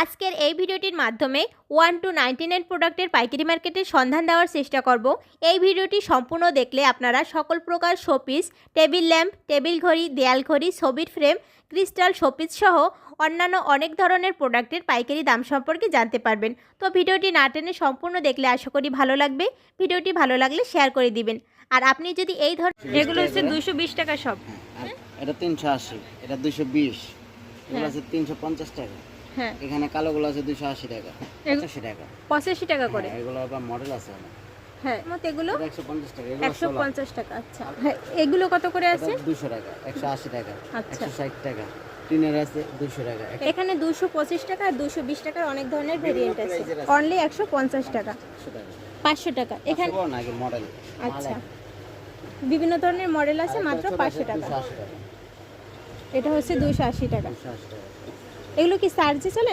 আজকের এই ভিডিওটির মাধ্যমে 1 to 99 প্রোডাক্টের পাইকারি মার্কেটের সন্ধান দেওয়ার চেষ্টা করব। এই ভিডিওটি সম্পূর্ণ দেখলে আপনারা সকল প্রকার শোপিস, টেবিল ল্যাম্প, টেবিল ঘড়ি, দেয়াল ঘড়ি, ছবির ফ্রেম, ক্রিস্টাল শোপিস সহ অন্যান্য অনেক ধরনের প্রোডাক্টের পাইকারি দাম সম্পর্কে জানতে পারবেন। তো ভিডিওটি না টেনে সম্পূর্ণ দেখলে আশা করি ভালো লাগবে। ভিডিওটি ভালো লাগলে শেয়ার করে দিবেন। আর আপনি যদি এই ধরনের, এগুলো হচ্ছে 220 টাকা সব, এটা 380, এটা 220, এগুলো আছে 350 টাকা। হ্যাঁ, এখানে কালোগুলো আছে 280 টাকা, 85 টাকা, 85 টাকা করে। এগুলো আবার মডেল আছে না। হ্যাঁ, মত এগুলো এটা 150 টাকা, এগুলো 150 টাকা। আচ্ছা, হ্যাঁ, এগুলো কত করে আছে? 200 টাকা, 180 টাকা, আচ্ছা। 160 টাকা। টিনের আছে 200 টাকা। এখানে 225 টাকা আর 220 টাকার অনেক ধরনের ভেরিয়েন্ট আছে। অনলি 150 টাকা, 500 টাকা। এখানে নাকি মডেল। আচ্ছা, বিভিন্ন ধরনের মডেল আছে, মাত্র 500 টাকা। 280 টাকা, এটা হচ্ছে 280 টাকা। 280 টাকা। এগুলো কি চার্জে চলে না?